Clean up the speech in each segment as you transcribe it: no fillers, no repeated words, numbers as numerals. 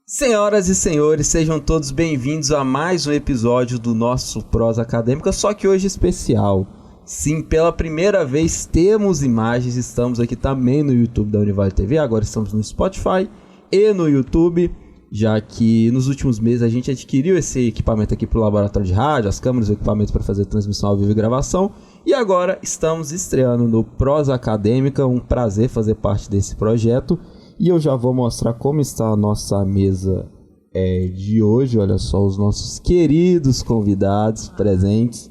Senhoras e senhores, sejam todos bem-vindos a mais um episódio do nosso Prosa Acadêmica, só que hoje especial. Sim, pela primeira vez temos imagens, estamos aqui também no YouTube da Univale TV, agora estamos no Spotify e no YouTube, já que nos últimos meses a gente adquiriu esse equipamento aqui para o laboratório de rádio, as câmeras, o equipamento para fazer transmissão ao vivo e gravação, e agora estamos estreando no Prosa Acadêmica, um prazer fazer parte desse projeto. E eu já vou mostrar como está a nossa mesa de hoje. Olha só os nossos queridos convidados presentes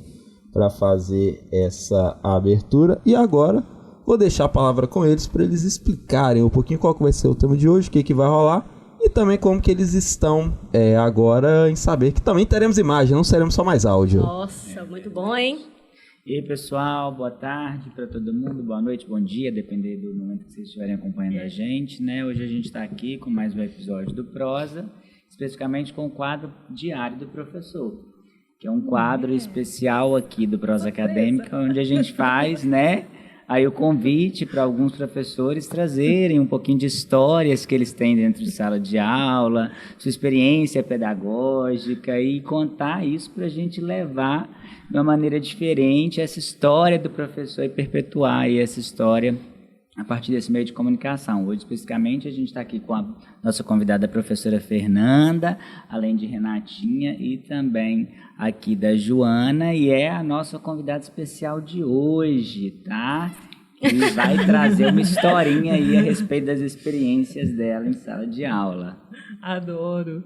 para fazer essa abertura. E agora vou deixar a palavra com eles para eles explicarem um pouquinho qual que vai ser o tema de hoje, o que vai rolar. E também como que eles estão agora em saber que também teremos imagem, não seremos só mais áudio. Nossa, muito bom, hein? E aí, pessoal, boa tarde para todo mundo, boa noite, bom dia, depender do momento que vocês estiverem acompanhando a gente, né? Hoje a gente está aqui com mais um episódio do Prosa, especificamente com o quadro Diário do Professor, que é um quadro especial aqui do Prosa Acadêmica, onde a gente faz, né, aí o convite para alguns professores trazerem um pouquinho de histórias que eles têm dentro de sala de aula, sua experiência pedagógica e contar isso para a gente levar de uma maneira diferente essa história do professor e perpetuar aí essa história a partir desse meio de comunicação. Hoje, especificamente, a gente está aqui com a nossa convidada, a professora Fernanda, além de Renatinha e também aqui da Joana, e é a nossa convidada especial de hoje, tá? E vai trazer uma historinha aí a respeito das experiências dela em sala de aula. Adoro.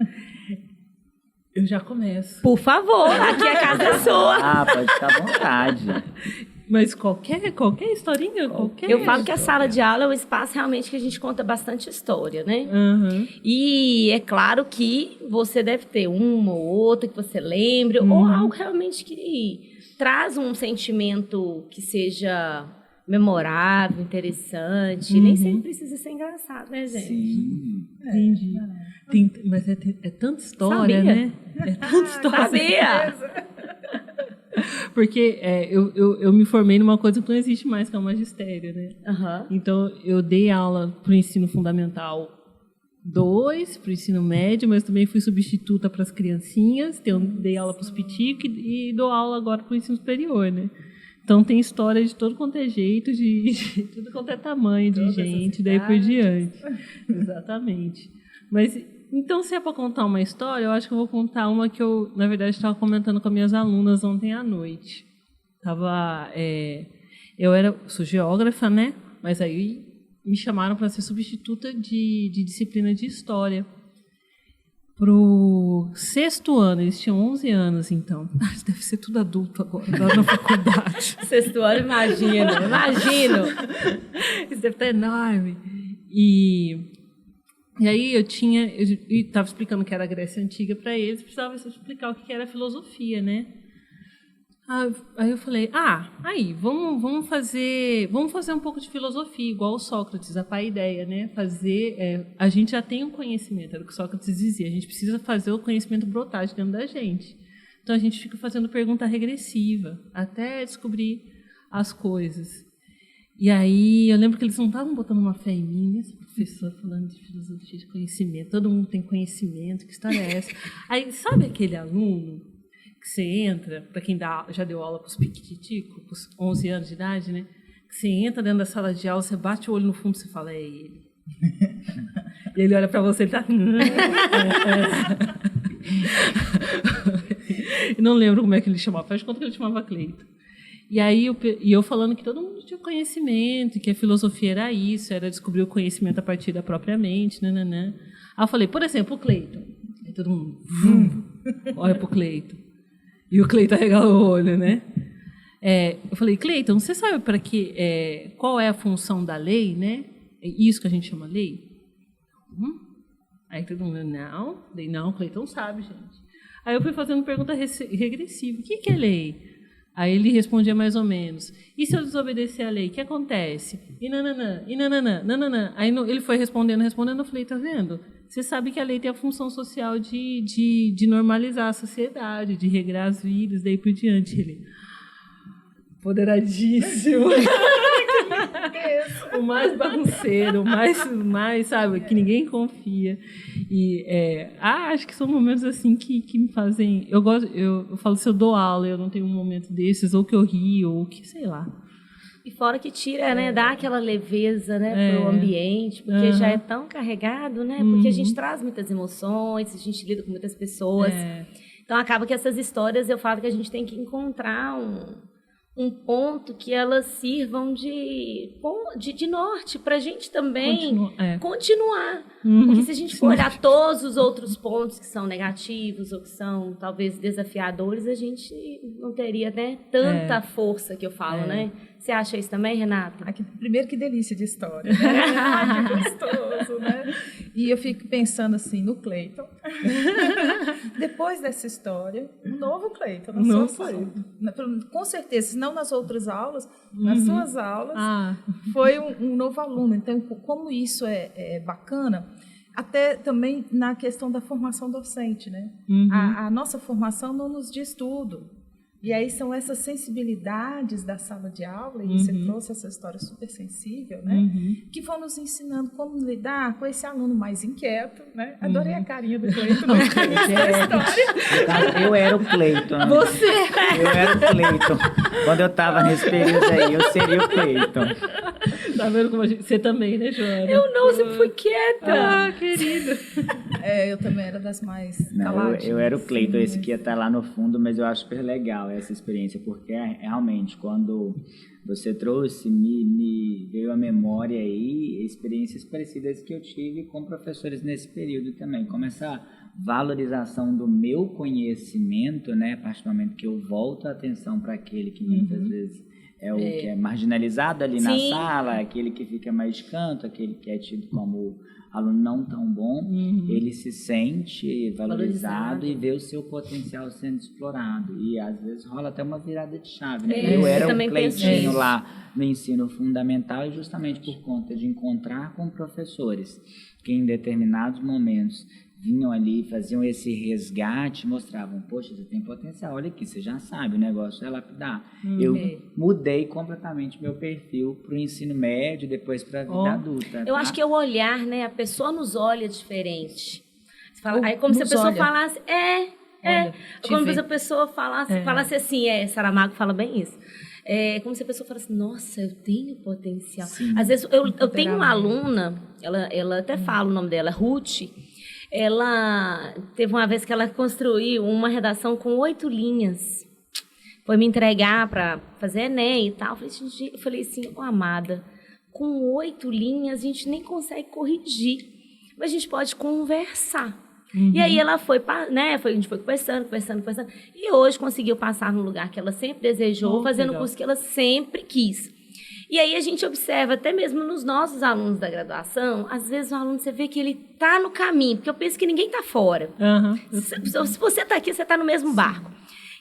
Eu já começo. Por favor, aqui a casa é sua. Ah, pode ficar à vontade. Mas qualquer historinha? Eu falo que a sala de aula é um espaço realmente que a gente conta bastante história, né? Uhum. E é claro que você deve ter uma ou outra que você lembre, ou algo realmente que traz um sentimento que seja memorável, interessante. Nem sempre precisa ser engraçado, né, gente? Sim. Entendi. Mas é tanta história, Sabia? né? É tanta história. Sabia? Porque eu me formei numa coisa que não existe mais, que é o magistério, né? Uhum. Então, eu dei aula para o ensino fundamental 2, para o ensino médio, mas também fui substituta para as criancinhas, dei aula para os piticos e dou aula agora para o ensino superior, né? Então, tem história de todo quanto é jeito, de tudo quanto é tamanho de gente, daí por diante. Exatamente. Mas, então, se é para contar uma história, eu acho que eu vou contar uma que eu, na verdade, estava comentando com as minhas alunas ontem à noite. Eu sou geógrafa, né? Mas aí me chamaram para ser substituta de disciplina de história. Para o 6º ano, eles tinham 11 anos, então. Deve ser tudo adulto agora, na faculdade. 6º ano, imagino. Isso deve estar enorme. E aí eu estava explicando que era a Grécia Antiga para eles, precisava explicar o que era filosofia, né? Aí eu falei, vamos fazer um pouco de filosofia, igual o Sócrates, a paideia, né? A gente já tem um conhecimento, era o que Sócrates dizia, a gente precisa fazer o conhecimento brotar de dentro da gente. Então a gente fica fazendo pergunta regressiva, até descobrir as coisas. E aí eu lembro que eles não estavam botando uma fé em mim, né? Esse professor falando de filosofia, de conhecimento, todo mundo tem conhecimento, que história é essa? Aí, sabe aquele aluno que você entra, para quem já deu aula para os piquiticos, para os 11 anos de idade, né? Que você entra dentro da sala de aula, você bate o olho no fundo e você fala, é ele. E ele olha para você e está... E não lembro como é que ele chamava, faz conta que ele chamava Cleito. E aí eu falando que todo mundo tinha conhecimento, que a filosofia era isso, era descobrir o conhecimento a partir da própria mente, né? Aí eu falei, por exemplo, o Cleiton. Aí todo mundo olha para o Cleiton. E o Cleiton arregalou o olho, né? Eu falei, Cleiton, você sabe qual é a função da lei, né? É isso que a gente chama lei? Aí todo mundo, não, o Cleiton sabe, gente. Aí eu fui fazendo pergunta regressiva, o que é lei? Aí ele respondia mais ou menos, e se eu desobedecer a lei, o que acontece? E nananã. Aí ele foi respondendo, eu falei, tá vendo? Você sabe que a lei tem a função social de normalizar a sociedade, de regrar as vidas, daí por diante. Ele, poderadíssimo. O mais bagunceiro, o mais, sabe, que ninguém confia. E acho que são momentos assim que me fazem. Eu falo, se eu dou aula, eu não tenho um momento desses, ou que eu rio, ou que, sei lá. E fora que tira, né, dá aquela leveza, né, pro ambiente, porque já é tão carregado, né, porque a gente traz muitas emoções, a gente lida com muitas pessoas. Então acaba que essas histórias, eu falo que a gente tem que encontrar um ponto que elas sirvam de norte para a gente também continuar. Porque se a gente for olhar todos os outros pontos que são negativos ou que são talvez desafiadores, a gente não teria, né, tanta força que eu falo, né? Você acha isso também, Renata? Primeiro, que delícia de história, né? Ai, que gostoso, né? E eu fico pensando assim no Cleiton. Depois dessa história, um novo Cleiton. Com certeza, se não nas outras aulas, nas suas aulas, foi um novo aluno. Então, como isso é bacana, até também na questão da formação docente, né? A nossa formação não nos diz tudo. E aí são essas sensibilidades da sala de aula, e você trouxe essa história super sensível, né? Que vão nos ensinando como lidar com esse aluno mais inquieto, né? Adorei a carinha do Cleiton no início da história. Eu era o Cleiton. Você! Eu era o Cleiton. Quando eu estava nesse período aí, eu seria o Cleiton. Tá vendo como você também, né, Joana? Eu não, sempre fui quieta. Querida. Eu também era das mais caladinhas. Eu era o Cleiton, esse que ia estar lá no fundo, mas eu acho super legal essa experiência, porque realmente, quando você trouxe, me veio à memória aí experiências parecidas que eu tive com professores nesse período também, como essa valorização do meu conhecimento, né, a partir do momento que eu volto a atenção para aquele que muitas vezes é o que é marginalizado ali na sala, aquele que fica mais de canto, aquele que é tido como aluno não tão bom, ele se sente valorizado e vê o seu potencial sendo explorado. E às vezes rola até uma virada de chave, né? Eu era um Cleitinho lá no ensino fundamental, e justamente por conta de encontrar com professores que em determinados momentos vinham ali, faziam esse resgate, mostravam, poxa, você tem potencial, olha aqui, você já sabe, o negócio é lapidar. Eu mudei completamente meu perfil para o ensino médio, depois para a vida adulta. Eu acho que é o olhar, né? A pessoa nos olha diferente. Você fala, aí como se a pessoa falasse, como se a pessoa falasse assim, Saramago fala bem isso. É como se a pessoa falasse, nossa, eu tenho potencial. Sim, às vezes, eu tenho uma aluna, ela até fala o nome dela, Ruth. Ela teve uma vez que ela construiu uma redação com 8 linhas. Foi me entregar para fazer Enem e tal. Eu falei assim, amada, com 8 linhas a gente nem consegue corrigir, mas a gente pode conversar. E aí ela foi, né? A gente foi conversando. E hoje conseguiu passar no lugar que ela sempre desejou, fazendo o curso que ela sempre quis. E aí a gente observa, até mesmo nos nossos alunos da graduação, às vezes o aluno, você vê que ele está no caminho, porque eu penso que ninguém está fora. Se você está aqui, você está no mesmo barco.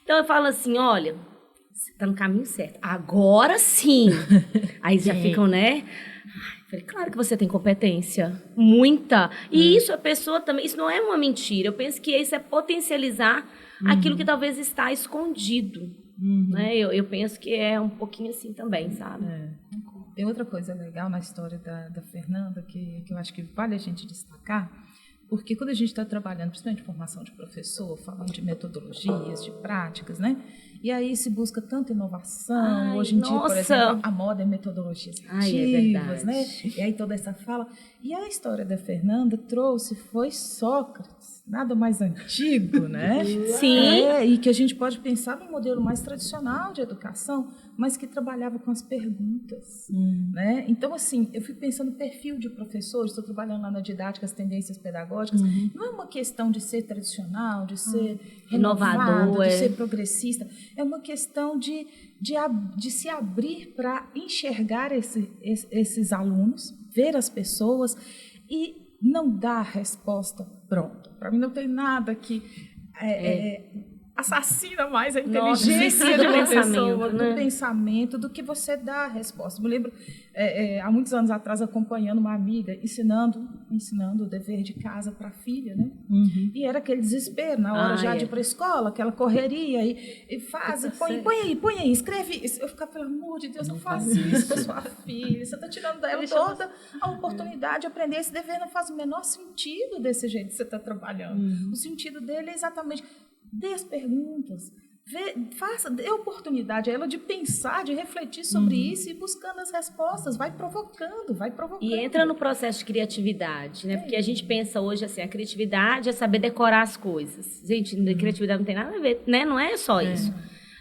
Então eu falo assim, olha, você está no caminho certo. Agora sim. Aí já ficam, né? Falei, claro que você tem competência, muita. E isso a pessoa também, isso não é uma mentira. Eu penso que isso é potencializar aquilo que talvez está escondido. Né? Eu penso que é um pouquinho assim também, sabe? Tem outra coisa legal na história da Fernanda que eu acho que vale a gente destacar, porque quando a gente está trabalhando, principalmente formação de professor, falando de metodologias, de práticas, né? E aí se busca tanta inovação. Hoje em dia, por exemplo, a moda é metodologias ativas, né? E aí toda essa fala. E a história da Fernanda foi Sócrates, nada mais antigo, né? Sim. E que a gente pode pensar num modelo mais tradicional de educação, mas que trabalhava com as perguntas, né? Então, assim, eu fico pensando no perfil de professores, estou trabalhando lá na didática, as tendências pedagógicas, não é uma questão de ser tradicional, de ser renovado, de ser progressista, é uma questão de se abrir para enxergar esses alunos, ver as pessoas e não dar resposta pronta. Para mim não tem nada que assassina mais a inteligência de uma pessoa, do pensamento, do que você dar a resposta. Me lembro há muitos anos atrás, acompanhando uma amiga, ensinando o dever de casa para a filha, né? E era aquele desespero, na hora de ir para a escola, aquela correria, e faz, põe aí, escreve isso. Eu ficava, pelo amor de Deus, não faz isso com a sua filha, você está tirando dela toda a oportunidade de aprender esse dever, não faz o menor sentido desse jeito que você está trabalhando. O sentido dele é exatamente, dê as perguntas, dê oportunidade a ela de pensar, de refletir sobre isso e buscando as respostas, vai provocando. E entra no processo de criatividade, né? Porque a gente pensa hoje assim, a criatividade é saber decorar as coisas. Gente, criatividade não tem nada a ver, né? Não é só isso.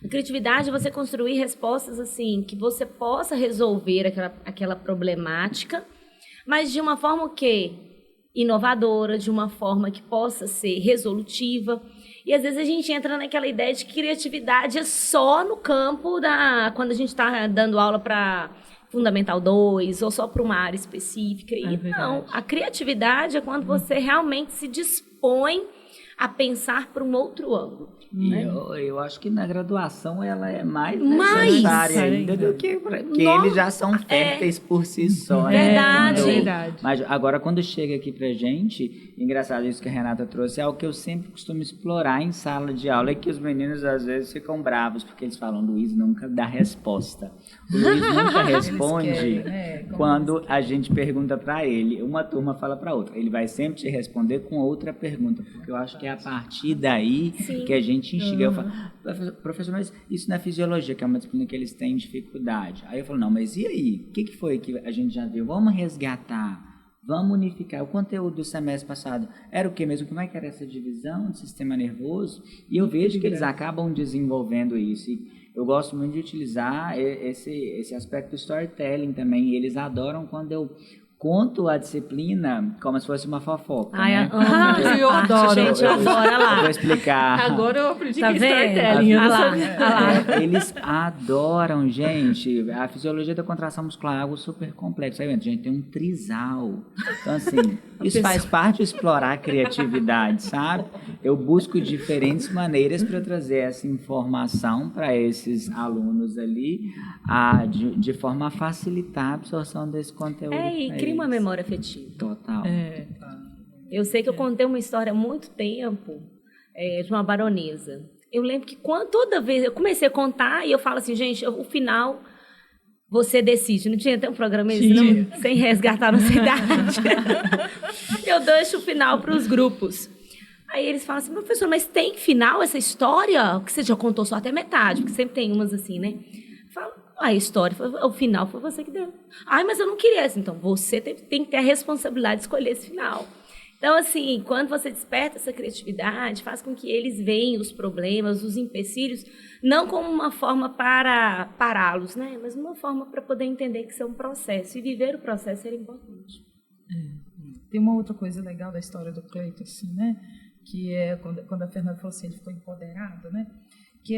A criatividade é você construir respostas assim, que você possa resolver aquela problemática, mas de uma forma inovadora, de uma forma que possa ser resolutiva. E às vezes a gente entra naquela ideia de que criatividade é só no campo quando a gente está dando aula para Fundamental 2 ou só para uma área específica. E não, a criatividade é quando você realmente se dispõe a pensar por um outro ângulo. Né? Eu acho que na graduação ela é mais necessária ainda do que... Porque eles já são férteis por si só. Verdade. Verdade. Mas agora, quando chega aqui pra gente, engraçado isso que a Renata trouxe, é algo que eu sempre costumo explorar em sala de aula, é que os meninos às vezes ficam bravos, porque eles falam, Luiz nunca dá resposta. O Luiz nunca responde quando a gente pergunta pra ele. Uma turma fala pra outra. Ele vai sempre te responder com outra pergunta, porque eu acho que é a partir daí que a gente enxerga. Eu falo, professor, mas isso na fisiologia, que é uma disciplina que eles têm dificuldade. Aí eu falo, não, mas e aí? O que foi que a gente já viu? Vamos resgatar, vamos unificar. O conteúdo do semestre passado era o quê mesmo? Como é que era essa divisão do sistema nervoso? E eu vejo que eles acabam desenvolvendo isso. E eu gosto muito de utilizar esse aspecto do storytelling também. E eles adoram quando eu conto a disciplina como se fosse uma fofoca. Ai, né? Eu adoro. Gente, eu adoro. Olha lá. Vou explicar. Agora eu aprendi Tá que vendo? storytelling. Eu não sabia. Eles adoram, gente. A fisiologia da contração muscular é algo super complexo. Aí, a gente tem um trisal. Então, assim, isso faz parte de explorar a criatividade, sabe? Eu busco diferentes maneiras para trazer essa informação para esses alunos ali, de forma a facilitar a absorção desse conteúdo. E cria uma memória afetiva. Total. Eu sei que eu contei uma história há muito tempo de uma baronesa. Eu lembro que toda vez eu comecei a contar e eu falo assim, gente, o final você decide. Não tinha até um programa sem resgatar a nossa idade. Eu deixo o final para os grupos. Aí eles falam assim, professor, mas tem final essa história? Que você já contou só até metade, porque sempre tem umas assim, né? Fala, a história, o final foi você que deu. Ai, mas eu não queria essa. Então, você tem que ter a responsabilidade de escolher esse final. Então, assim, quando você desperta essa criatividade, faz com que eles vejam os problemas, os empecilhos, não como uma forma para pará-los, né? Mas uma forma para poder entender que isso é um processo. E viver o processo era importante. Tem uma outra coisa legal da história do Cleiton, assim, né? Que é quando a Fernanda falou assim, ele ficou empoderado, né? Que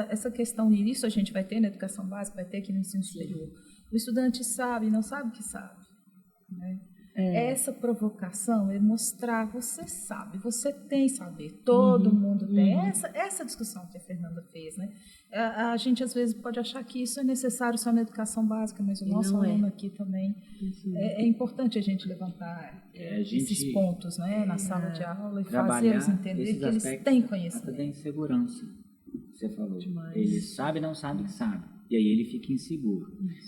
essa questão, e isso a gente vai ter na educação básica, vai ter aqui no ensino superior. O estudante sabe, não sabe que sabe, né? Essa provocação é mostrar, você sabe, você tem saber, todo mundo tem. Essa discussão que a Fernanda fez, né? A gente às vezes pode achar que isso é necessário só na educação básica, mas o nosso aluno aqui também é importante a gente levantar esses pontos, né, na sala de aula e fazer eles entenderem que eles têm conhecimento. Da insegurança, você falou. Demais. Ele sabe, não sabe que sabe. E aí ele fica inseguro.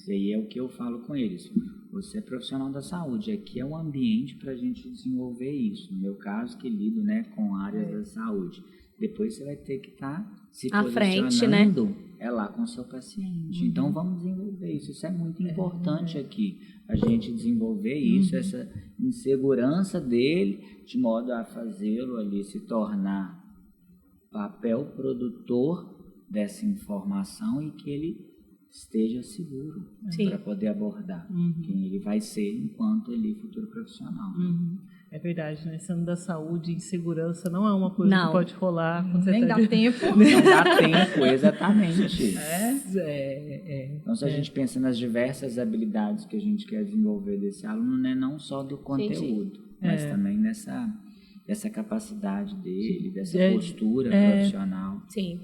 E aí é o que eu falo com eles. Você é profissional da saúde, aqui é um ambiente para a gente desenvolver isso. No meu caso, que lido, né, com áreas da saúde. Depois você vai ter que estar se à posicionando frente, né? Lá com o seu paciente. Então vamos desenvolver isso. Isso é muito importante aqui. A gente desenvolver isso, essa insegurança dele, de modo a fazê-lo ali se tornar papel produtor dessa informação e que ele esteja seguro para poder abordar quem ele vai ser enquanto ele futuro profissional. É verdade, né? Sendo da saúde, insegurança não é uma coisa que pode rolar. Nem dá tempo. Não dá tempo, exatamente. Então, se a gente pensa nas diversas habilidades que a gente quer desenvolver desse aluno, né? Não só do conteúdo, mas também dessa capacidade dele, dessa postura profissional. Sim.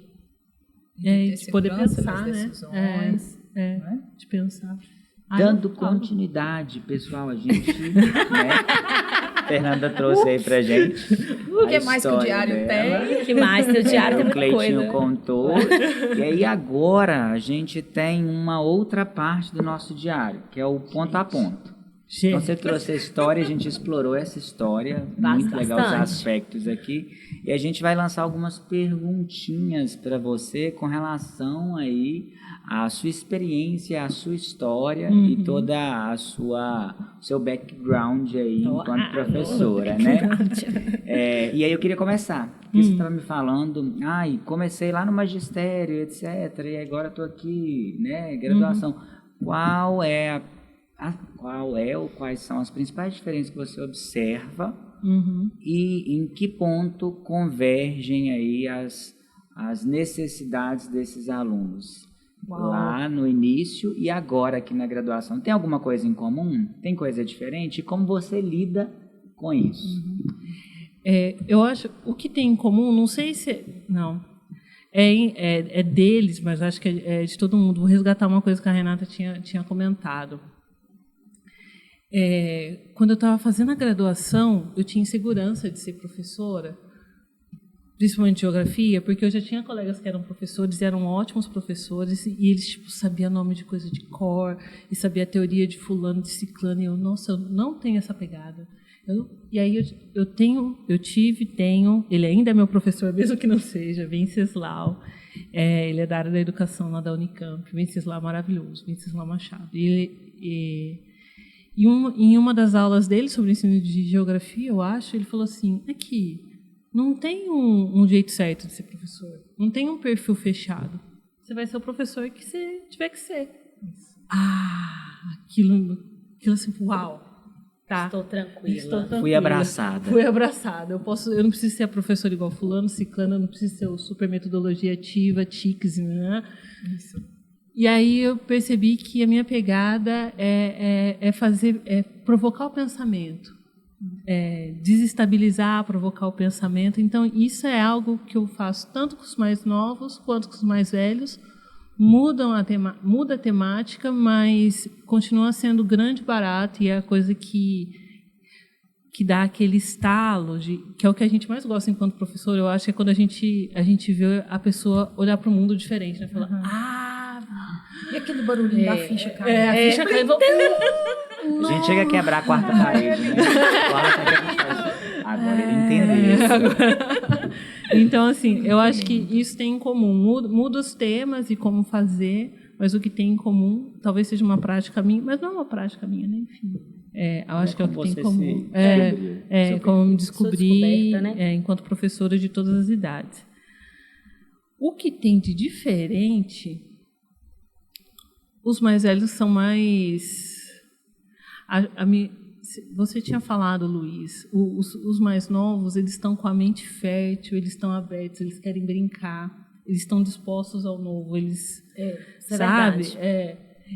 De poder pensar, né? de pensar. Dando continuidade, pessoal, a gente, né? Fernanda trouxe aí pra gente. O que mais que o diário tem? O que mais? Teu diário tem O muita Cleitinho coisa. contou. E aí agora a gente tem uma outra parte do nosso diário, que é o ponto a ponto. Então você trouxe a história, a gente explorou essa história, muito legal os aspectos aqui. E a gente vai lançar algumas perguntinhas para você com relação aí à sua experiência, à sua história e toda a seu background aí enquanto professora, né? E aí eu queria começar. Porque você estava me falando, comecei lá no magistério, etc. E agora estou aqui, né, graduação. Quais são as principais diferenças que você observa e em que ponto convergem aí as necessidades desses alunos lá no início e agora aqui na graduação? Tem alguma coisa em comum? Tem coisa diferente? E como você lida com isso? Eu acho, o que tem em comum, não sei se... Não. É deles, mas acho que é de todo mundo. Vou resgatar uma coisa que a Renata tinha comentado. Quando eu estava fazendo a graduação, eu tinha insegurança de ser professora, principalmente de geografia, porque eu já tinha colegas que eram professores e eram ótimos professores, e eles sabiam nome de coisa de cor, e sabia a teoria de fulano, de ciclano, e eu não tenho essa pegada. E aí eu tenho, ele ainda é meu professor, mesmo que não seja, Venceslau, ele é da área da educação lá da Unicamp, Venceslau maravilhoso, Venceslau Machado. Em uma das aulas dele sobre ensino de geografia, eu acho, ele falou assim, aqui, não tem um jeito certo de ser professor, não tem um perfil fechado. Você vai ser o professor que você tiver que ser. Aquilo assim, uau. Tá. Estou tranquila. Fui abraçada. Eu não preciso ser a professora igual fulano, ciclano, eu não preciso ser o super metodologia ativa, TICS, né? Isso. E aí eu percebi que a minha pegada é provocar o pensamento, desestabilizar, provocar o pensamento. Então, isso é algo que eu faço tanto com os mais novos quanto com os mais velhos. Muda a temática, mas continua sendo grande barato e é a coisa que dá aquele estalo, que é o que a gente mais gosta enquanto professor. Eu acho que é quando a gente vê a pessoa olhar para o mundo diferente, né? Falar, e aquele barulhinho da ficha caindo? A ficha caindo. A gente chega a quebrar a quarta parede, né? Agora ele entendeu. Então, assim, eu acho que isso tem em comum. Muda os temas e como fazer, mas o que tem em comum talvez seja uma prática minha, mas não é uma prática minha, né? Enfim. Eu acho que é o que tem em comum. Como eu me descobri, né? Enquanto professora de todas as idades. O que tem de diferente... Os mais velhos são mais... Você tinha falado, Luiz, os mais novos, eles estão com a mente fértil, eles estão abertos, eles querem brincar, eles estão dispostos ao novo, eles... sabe?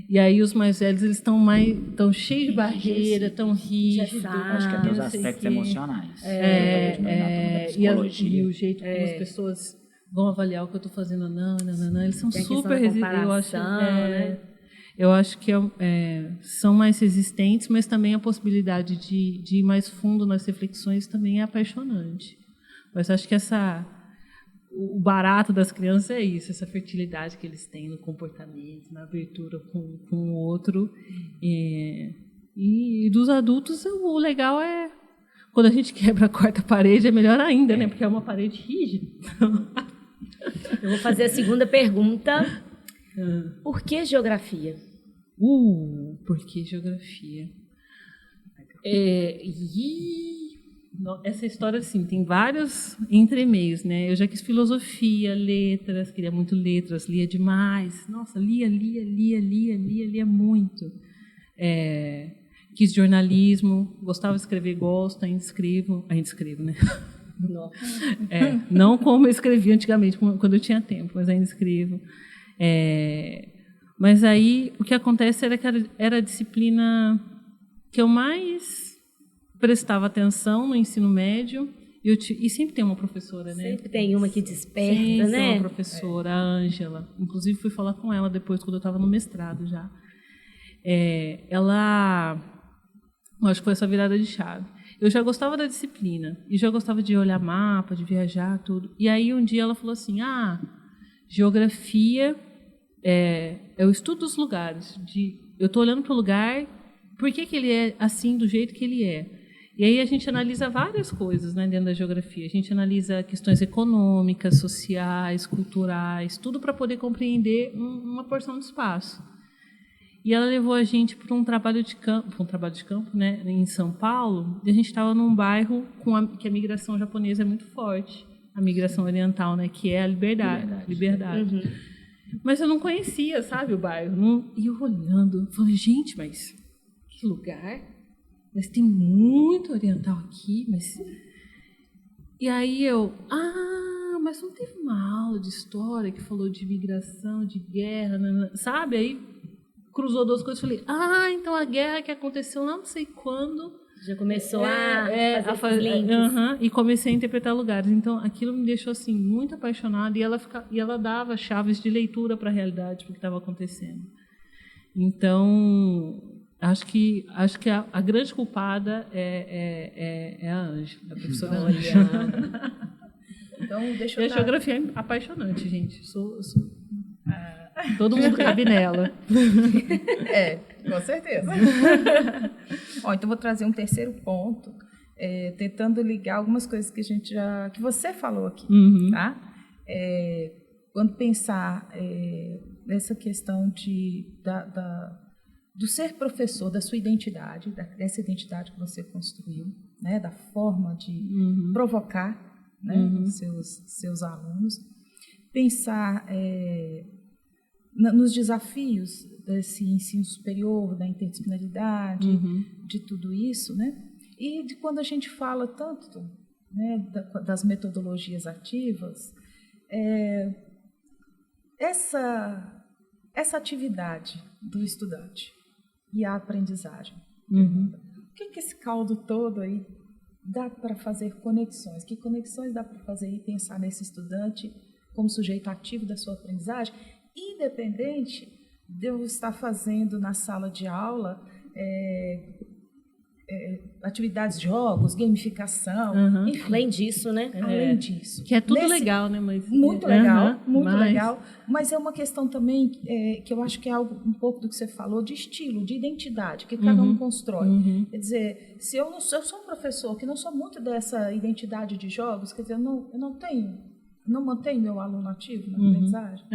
E aí os mais velhos, eles estão cheios de barreira, estão rígidos. Acho que é os aspectos emocionais. E o jeito como as pessoas vão avaliar o que eu estou fazendo, não, eles são super resistentes. Eu acho que são mais resistentes, mas também a possibilidade de ir mais fundo nas reflexões também é apaixonante. Mas acho que o barato das crianças é isso, essa fertilidade que eles têm no comportamento, na abertura com o outro. E dos adultos, o legal é quando a gente quebra a quarta parede, é melhor ainda, né? Porque é uma parede rígida. Eu vou fazer a segunda pergunta. Por que geografia? Por que geografia? Essa história, assim, tem vários entremeios, né? Eu já quis filosofia, letras, queria muito letras, lia demais. Nossa, lia muito. Quis jornalismo, gostava de escrever, gosto, ainda escrevo, né? Não como eu escrevia antigamente, quando eu tinha tempo, mas ainda escrevo. Mas aí o que acontece era a disciplina que eu mais prestava atenção no ensino médio E sempre tem uma professora, né? Sempre tem uma que desperta, Sempre né? tem uma professora, a Ângela. Inclusive, fui falar com ela depois, quando eu estava no mestrado já. Ela... Eu acho que foi essa virada de chave. Eu já gostava da disciplina. E já gostava de olhar mapa, de viajar, tudo. E aí, um dia, ela falou assim, geografia é o estudo dos lugares. Eu estou olhando para o lugar, por que ele é assim, do jeito que ele é? E aí a gente analisa várias coisas, né, dentro da geografia. A gente analisa questões econômicas, sociais, culturais, tudo para poder compreender uma porção do espaço. E ela levou a gente para um trabalho de campo, né, em São Paulo. E a gente estava num bairro que a migração japonesa é muito forte, a migração oriental, né, que é a Liberdade. Uhum. Mas eu não conhecia, sabe, o bairro. E eu olhando, falei, gente, mas que lugar? Mas tem muito oriental aqui, mas... E aí mas não teve uma aula de história que falou de migração, de guerra, sabe? Aí cruzou duas coisas e falei, então a guerra que aconteceu não sei quando... Já começou a fazer links. E comecei a interpretar lugares. Então, aquilo me deixou assim, muito apaixonada. E ela dava chaves de leitura para a realidade, para o que estava acontecendo. Então... Acho que a grande culpada é a Ângela, a professora Ângela. Então, deixa eu a geografia é apaixonante, gente. Todo mundo cabe nela. Com certeza. Então vou trazer um terceiro ponto, tentando ligar algumas coisas que você falou aqui, tá? Quando pensar nessa questão do ser professor, da sua identidade, dessa identidade que você construiu, né, da forma de provocar, né, os seus alunos, pensar nos desafios desse ensino superior, da interdisciplinaridade, de tudo isso, né, e de quando a gente fala tanto, né, das metodologias ativas, essa atividade do estudante e a aprendizagem. O que esse caldo todo aí dá para fazer conexões? Que conexões dá para fazer e pensar nesse estudante como sujeito ativo da sua aprendizagem, independente de eu estar fazendo na sala de aula atividades, jogos, gamificação, enfim. Além disso, né? Além disso. Que é tudo legal, né? Mas... Muito legal, legal. Mas é uma questão também que eu acho que é algo um pouco do que você falou, de estilo, de identidade, que cada um constrói. Quer dizer, se eu sou um professor que não sou muito dessa identidade de jogos, quer dizer, eu não mantenho meu aluno ativo na aprendizagem.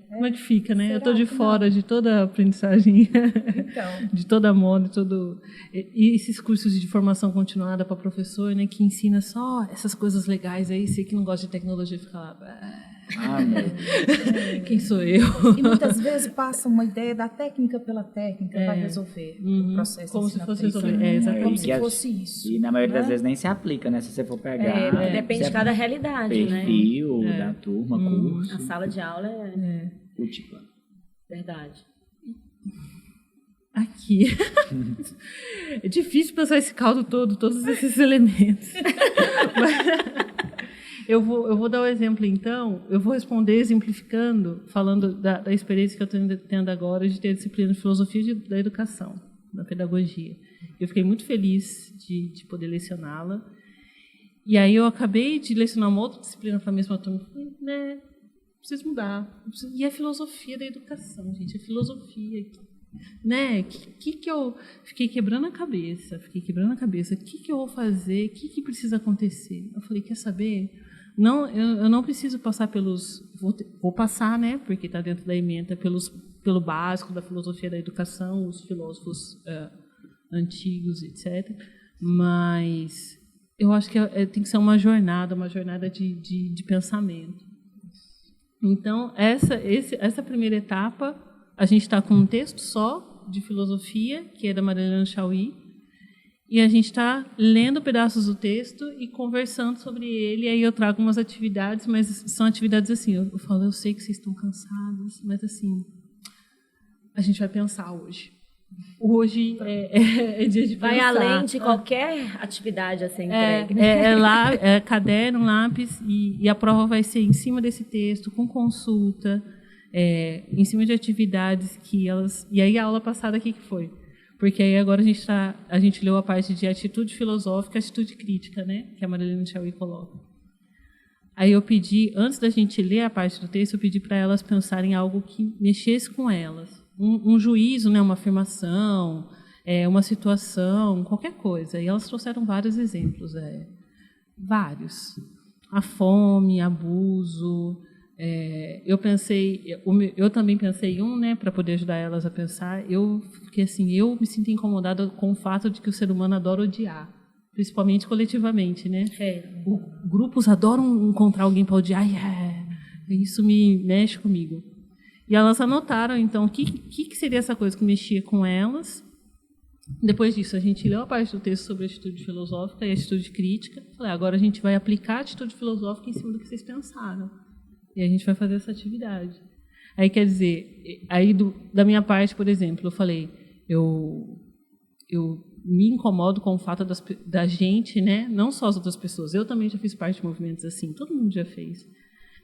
Como é que fica, né? Eu estou de fora de toda a aprendizagem, de toda a moda, e esses cursos de formação continuada para professor, né, que ensina só essas coisas legais aí, você que não gosta de tecnologia fica lá, quem sou eu? E muitas vezes passa uma ideia da técnica pela técnica para resolver o processo. Como se fosse resolver, como se fosse isso. E na maioria das vezes nem se aplica, né? Se você for pegar... Depende de cada realidade, perfil da turma, curso. A sala de aula Última. Verdade. Aqui. É difícil pensar esse caldo todo, todos esses elementos. Eu vou dar um exemplo, então. Eu vou responder exemplificando, falando da experiência que eu estou tendo agora de ter a disciplina de filosofia da educação, da pedagogia. Eu fiquei muito feliz de poder lecioná-la. E aí eu acabei de lecionar uma outra disciplina para a mesma turma. Falei, né? Preciso mudar. E é filosofia da educação, gente. É filosofia. Né? Que eu fiquei quebrando a cabeça. O que eu vou fazer? O que precisa acontecer? Eu falei, quer saber? Não, eu não preciso passar pelos... Vou passar, né? Porque está dentro da ementa, pelo básico da filosofia da educação, os filósofos antigos, etc. Mas eu acho que tem que ser uma jornada de pensamento. Então, essa primeira etapa, a gente está com um texto só de filosofia, que é da Marilena Chauí, e a gente está lendo pedaços do texto e conversando sobre ele, e aí eu trago umas atividades, mas são atividades assim, eu falo, eu sei que vocês estão cansados, mas assim, a gente vai pensar hoje. Hoje é dia de Vai pensar. além de qualquer atividade a ser entregue. É caderno, lápis, e a prova vai ser em cima desse texto, com consulta, em cima de atividades que elas... E aí a aula passada, o que foi? Porque aí agora a gente leu a parte de atitude filosófica e atitude crítica, né? Que a Marilene Chauí coloca. Aí eu pedi, antes da gente ler a parte do texto, eu pedi para elas pensarem em algo que mexesse com elas. Um juízo, né? Uma afirmação, uma situação, qualquer coisa. E elas trouxeram vários exemplos, vários. A fome, abuso. Eu também pensei em um, né, para poder ajudar elas a pensar. Porque assim, eu me sinto incomodada com o fato de que o ser humano adora odiar, principalmente coletivamente, né? Grupos adoram encontrar alguém para odiar. Isso me mexe comigo. E elas anotaram, então, o que seria essa coisa que mexia com elas. Depois disso, a gente leu a parte do texto sobre a atitude filosófica e a atitude crítica. Falei, agora a gente vai aplicar a atitude filosófica em cima do que vocês pensaram. E a gente vai fazer essa atividade. Aí, quer dizer, da minha parte, por exemplo, eu falei, eu me incomodo com o fato da gente, né, não só as outras pessoas, eu também já fiz parte de movimentos assim, todo mundo já fez,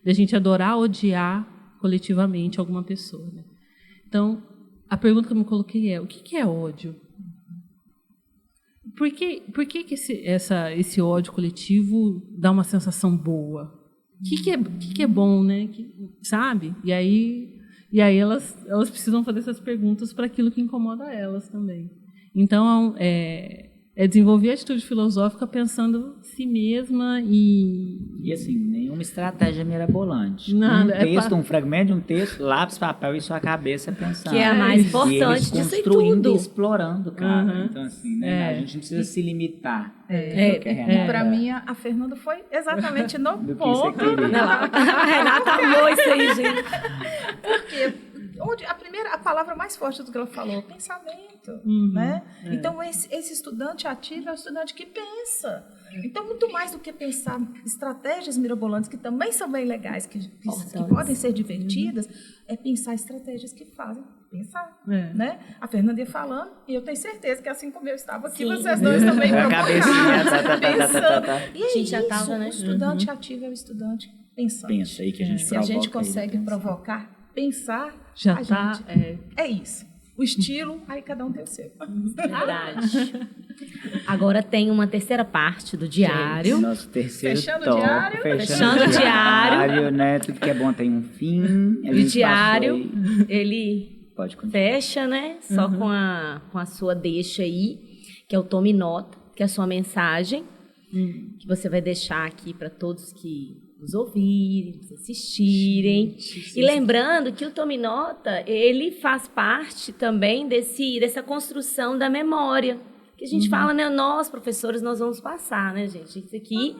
da gente adorar odiar coletivamente alguma pessoa. Né? Então, a pergunta que eu me coloquei é, o que é ódio? Por que esse ódio coletivo dá uma sensação boa? O que é bom, né? Sabe? E aí elas precisam fazer essas perguntas para aquilo que incomoda elas também. Então, desenvolver a atitude filosófica pensando em si mesma E assim, nenhuma estratégia mirabolante. Nada, Um fragmento de um texto, lápis, papel e sua cabeça pensando. Que é a mais importante e eles disso aí construindo tudo. e explorando, cara. Uhum. Então, assim, né, a gente não precisa se limitar. Para mim, a Fernanda foi exatamente no Do que ponto. você queria. A Renata amou isso aí, gente. Porque a palavra mais forte do que ela falou, pensamento, né? Então, esse estudante ativo é o estudante que pensa. Então, muito mais do que pensar estratégias mirabolantes, que também são bem legais, que podem ser divertidas, é pensar estratégias que fazem pensar, né? A Fernanda ia falando, e eu tenho certeza que assim como eu estava aqui, vocês dois também A cabecinha, pensando. E é A gente já isso, tava, né? o estudante ativo é o estudante pensante. Pensa aí que a gente Se a gente provoca consegue ele, provocar, pensar, já a está... gente... É isso. O estilo, aí cada um tem o seu. Verdade. Agora tem uma terceira parte do diário. Nosso terceiro Fechando o tópico. diário. Fechando o diário. Né? Tudo que é bom tem um fim. A O gente diário, passou aí. ele Pode continuar. fecha, né? Só com a sua deixa aí, que é o tome nota, que é a sua mensagem, que você vai deixar aqui para todos que nos ouvirem, nos assistirem. E lembrando que o tome nota, ele faz parte também dessa construção da memória. Que a gente fala, né? Nós, professores, nós vamos passar, né, gente? Isso aqui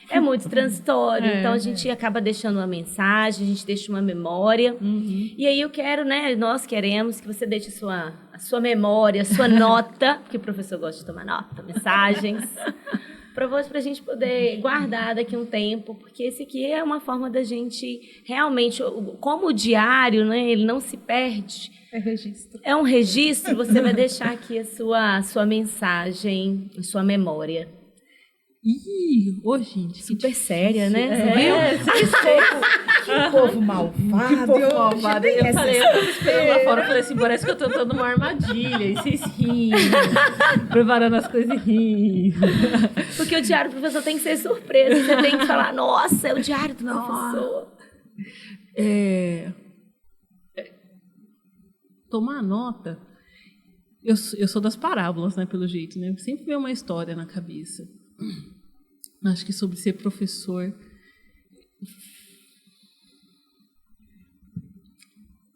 é muito transitório. Então, a gente acaba deixando uma mensagem, a gente deixa uma memória. E aí eu quero, né? Nós queremos que você deixe a sua memória, a sua nota, porque o professor gosta de tomar nota, mensagens, para a gente poder guardar daqui a um tempo, porque esse aqui é uma forma da gente realmente, como o diário, né? Ele não se perde. É registro. É um registro, você vai deixar aqui a sua mensagem, a sua memória. Gente, Super séria, né? Você viu? Que povo malvado. Que povo malvado. Eu falei, eu tava esperando lá fora, eu falei assim, parece que eu tô entrando numa armadilha, e vocês rindo, preparando as coisas e rindo. Porque o diário do professor tem que ser surpresa, você tem que falar, nossa, é o diário do professor. Tomar nota, eu sou das parábolas, né, pelo jeito, né? Sempre vem uma história na cabeça. Acho que sobre ser professor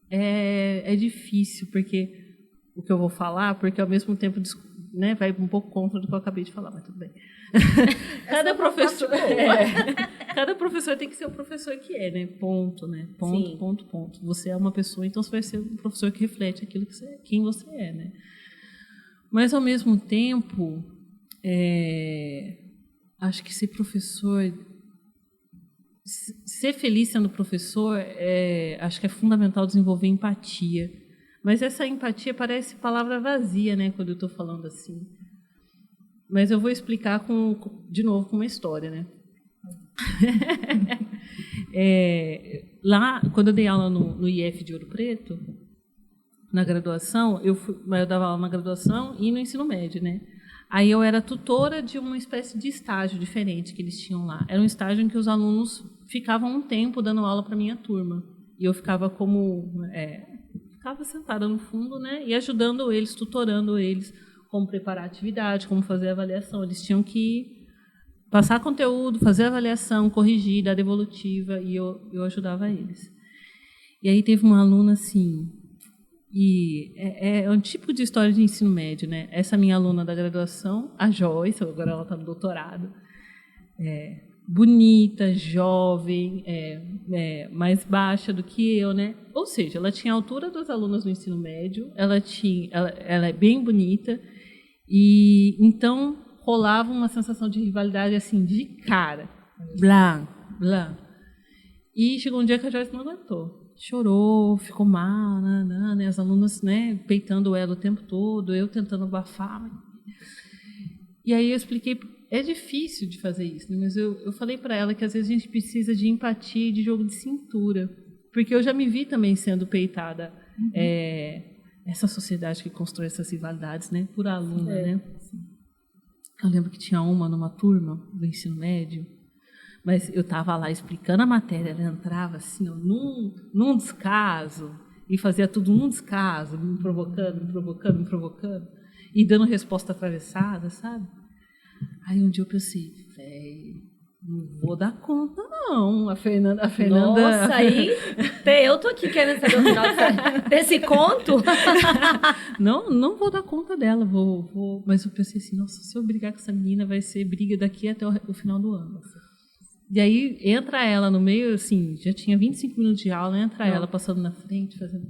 é difícil, porque o que eu vou falar, porque ao mesmo tempo, né, vai um pouco contra do que eu acabei de falar, mas tudo bem. Cada professor tem que ser o professor que é, né? Ponto, né? Ponto, Sim. ponto. Você é uma pessoa, então você vai ser um professor que reflete aquilo que quem você é, né? Mas ao mesmo tempo, acho que ser professor, ser feliz sendo professor, acho que é fundamental desenvolver empatia. Mas essa empatia parece palavra vazia, né, quando eu estou falando assim. Mas eu vou explicar de novo com uma história, né? Lá, quando eu dei aula no IF de Ouro Preto, na graduação, eu dava aula na graduação e no ensino médio, né? Aí eu era tutora de uma espécie de estágio diferente que eles tinham lá. Era um estágio em que os alunos ficavam um tempo dando aula para a minha turma. E eu ficava ficava sentada no fundo, né? E ajudando eles, tutorando eles, como preparar a atividade, como fazer a avaliação. Eles tinham que passar conteúdo, fazer a avaliação, corrigir, dar devolutiva, e eu ajudava eles. E aí teve uma aluna assim... E é um tipo de história de ensino médio, né? Essa minha aluna da graduação, a Joyce, agora ela está no doutorado, bonita, jovem, mais baixa do que eu, né? Ou seja, ela tinha a altura das alunas do ensino médio, ela é bem bonita, e então rolava uma sensação de rivalidade assim, de cara, blá, blá. E chegou um dia que a Joyce não aguentou. Chorou, ficou mal, né? As alunas, né, peitando ela o tempo todo, eu tentando abafar. E aí eu expliquei, é difícil de fazer isso, né? Mas eu falei para ela que às vezes a gente precisa de empatia e de jogo de cintura, porque eu já me vi também sendo peitada, essa sociedade que constrói essas rivalidades, né, por aluna, né? Eu lembro que tinha uma numa turma do ensino médio, mas eu estava lá explicando a matéria, ela entrava assim, ó, num descaso, e fazia tudo num descaso, me provocando, e dando resposta atravessada, sabe? Aí um dia eu pensei, não vou dar conta, não. A Fernanda... Nossa, aí eu tô aqui querendo saber o final desse conto. Não vou dar conta dela, vou... Mas eu pensei assim, nossa, se eu brigar com essa menina, vai ser briga daqui até o final do ano. E aí entra ela no meio, assim, já tinha 25 minutos de aula, entra ela passando na frente, fazendo...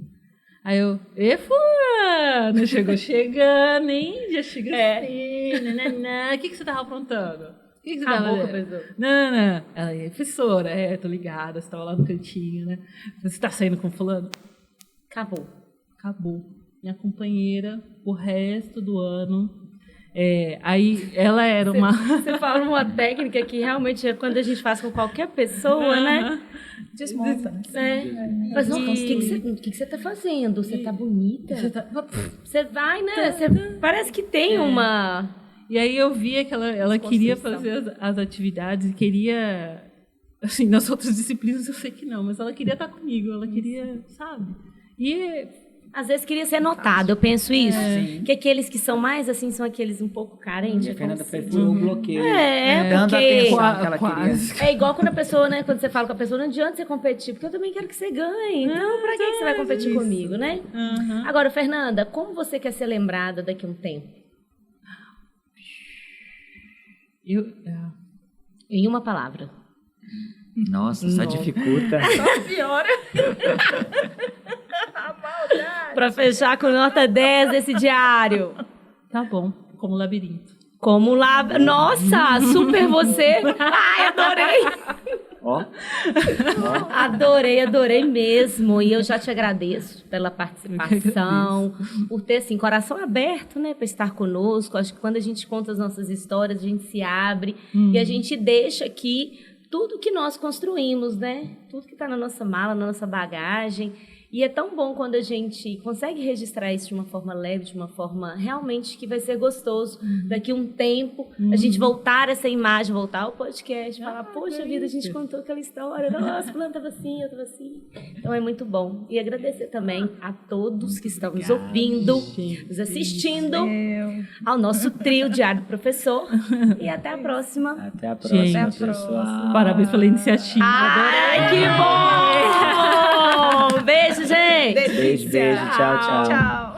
Aí eu, fulano, chegou chegando, hein? Já chega assim, nananã. O que você estava aprontando? O que você estava fazendo? Professor. Não. Ela é professora, tô ligada, você estava lá no cantinho, né? Você está saindo com fulano? Acabou. Minha companheira, o resto do ano... aí ela era uma... Você fala uma técnica que realmente é quando a gente faz com qualquer pessoa, né? Desmonta. Mas não, o que você tá fazendo? Você tá bonita? Você vai, né? Parece que tem uma... E aí eu via que ela queria fazer as atividades, queria... Assim, nas outras disciplinas eu sei que não, mas ela queria estar comigo, ela queria, sabe? E... Às vezes queria ser notado, eu penso isso. Que aqueles que são mais assim, são aqueles um pouco carentes. A Fernanda preferiu o bloqueio. Dando a atenção que ela queria. É igual quando a pessoa, né? Quando você fala com a pessoa, não adianta você competir, porque eu também quero que você ganhe. Então, pra que você vai competir comigo, né? Agora, Fernanda, como você quer ser lembrada daqui a um tempo? Em uma palavra. Nossa, só dificulta. Só piora. Pra fechar com nota 10 desse diário. Tá bom, como labirinto. Nossa, super você. Ai, adorei. Adorei mesmo. E eu já te agradeço pela participação, por ter, assim, coração aberto, né, para estar conosco. Acho que quando a gente conta as nossas histórias, a gente se abre e a gente deixa aqui tudo que nós construímos, né? Tudo que está na nossa mala, na nossa bagagem. E é tão bom quando a gente consegue registrar isso de uma forma leve, de uma forma realmente que vai ser gostoso. Daqui a um tempo, a gente voltar essa imagem, voltar ao podcast, falar, poxa vida, a gente contou aquela história, nossa, fulano estava assim, eu estava assim. Então é muito bom. E agradecer também a todos que estão nos ouvindo, nos assistindo, ao nosso trio Diário do Professor. E até a próxima. Até a próxima, pessoal. Parabéns pela iniciativa. Ai, que bom! Beijo, gente! Beijo, tchau. Tchau.